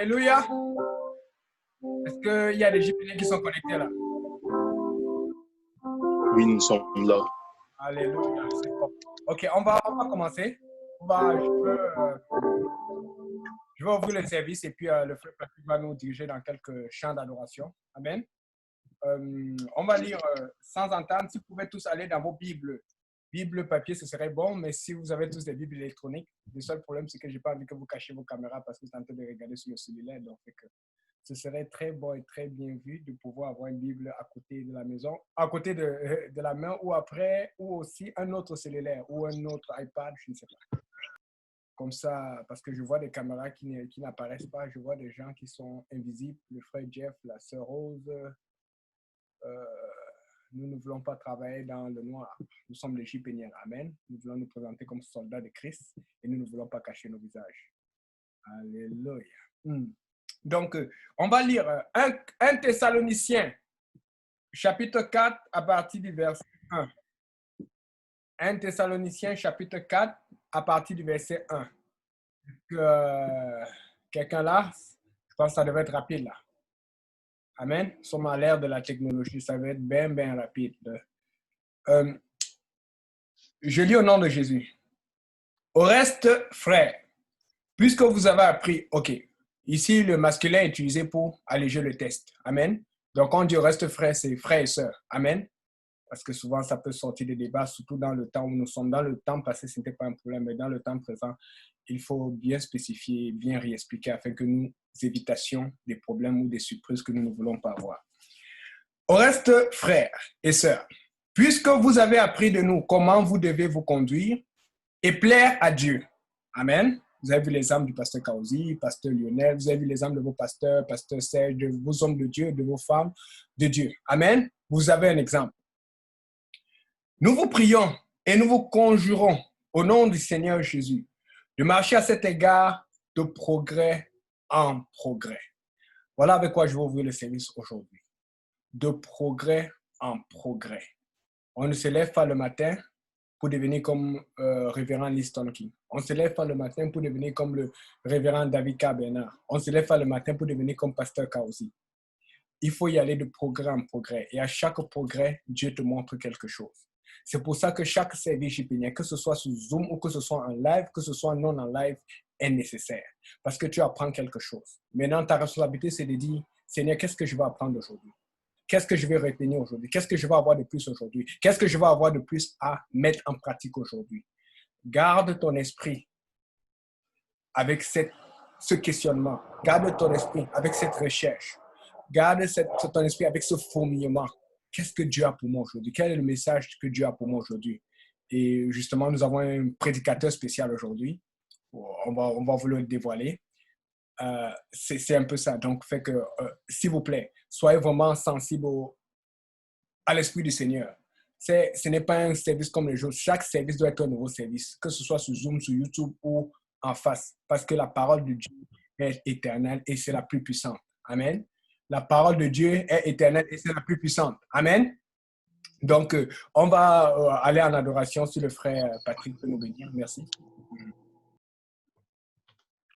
Alléluia. Est-ce qu'il y a des Gypéniens qui sont connectés là? Oui, nous sommes là. Alléluia, c'est bon. Ok, on va commencer. Je vais ouvrir le service et puis le frère Patrick va nous diriger dans quelques chants d'adoration. Amen. On va lire sans entendre. Si vous pouvez tous aller dans vos Bibles, Bible papier, ce serait bon, mais si vous avez tous des Bibles électroniques, le seul problème, c'est que je n'ai pas envie que vous cachiez vos caméras parce que vous êtes en train de regarder sur le cellulaire. Donc, ce serait très bon et très bien vu de pouvoir avoir une Bible à côté de la maison, à côté de la main ou après, ou aussi un autre cellulaire ou un autre iPad, je ne sais pas. Comme ça, parce que je vois des caméras qui n'apparaissent pas, je vois des gens qui sont invisibles, le frère Jeff, la sœur Rose. Nous ne voulons pas travailler dans le noir. Nous sommes les Gypéniens. Amen. Nous voulons nous présenter comme soldats de Christ et nous ne voulons pas cacher nos visages. Alléluia. Donc, on va lire 1 Thessaloniciens, chapitre 4, à partir du verset 1. 1 Thessaloniciens, chapitre 4, à partir du verset 1. Quelqu'un là? Je pense que ça devrait être rapide là. Amen. Nous sommes à l'ère de la technologie. Ça va être bien, bien rapide. Je lis au nom de Jésus. Au reste, frères, puisque vous avez appris, ok, ici le masculin est utilisé pour alléger le test. Amen. Donc, quand on dit au reste, frères, c'est frères et sœurs. Amen. Parce que souvent, ça peut sortir des débats, surtout dans le temps où nous sommes. Dans le temps passé, ce n'était pas un problème, mais dans le temps présent, il faut bien spécifier, bien réexpliquer afin que nous évitions des problèmes ou des surprises que nous ne voulons pas avoir. Au reste, frères et sœurs, puisque vous avez appris de nous comment vous devez vous conduire et plaire à Dieu. Amen. Vous avez vu l'exemple du pasteur Kaouzi, pasteur Lionel, vous avez vu l'exemple de vos pasteurs, pasteur Serge, de vos hommes de Dieu, de vos femmes de Dieu. Amen. Vous avez un exemple. Nous vous prions et nous vous conjurons au nom du Seigneur Jésus de marcher à cet égard de progrès en progrès. Voilà avec quoi je vais ouvrir le service aujourd'hui. De progrès en progrès. On ne se lève pas le matin pour devenir comme révérend Liston King. On ne se lève pas le matin pour devenir comme le révérend David K. Bernard. On ne se lève pas le matin pour devenir comme pasteur Kaouzi. Il faut y aller de progrès en progrès. Et à chaque progrès, Dieu te montre quelque chose. C'est pour ça que chaque service gypénien, que ce soit sur Zoom ou que ce soit en live, que ce soit non en live, est nécessaire. Parce que tu apprends quelque chose. Maintenant, ta responsabilité, c'est de dire, Seigneur, qu'est-ce que je vais apprendre aujourd'hui? Qu'est-ce que je vais retenir aujourd'hui? Qu'est-ce que je vais avoir de plus aujourd'hui? Qu'est-ce que je vais avoir de plus à mettre en pratique aujourd'hui? Garde ton esprit avec ce questionnement. Garde ton esprit avec cette recherche. Garde ton esprit avec ce fourmillement. Qu'est-ce que Dieu a pour moi aujourd'hui? Quel est le message que Dieu a pour moi aujourd'hui? Et justement, nous avons un prédicateur spécial aujourd'hui. On va vous le dévoiler. C'est un peu ça. Donc, fait que, s'il vous plaît, soyez vraiment sensibles à l'Esprit du Seigneur. Ce n'est pas un service comme les autres. Chaque service doit être un nouveau service, que ce soit sur Zoom, sur YouTube ou en face. Parce que la parole de Dieu est éternelle et c'est la plus puissante. Amen. La parole de Dieu est éternelle et c'est la plus puissante. Amen. Donc, on va aller en adoration si le frère Patrick peut nous bénir. Merci.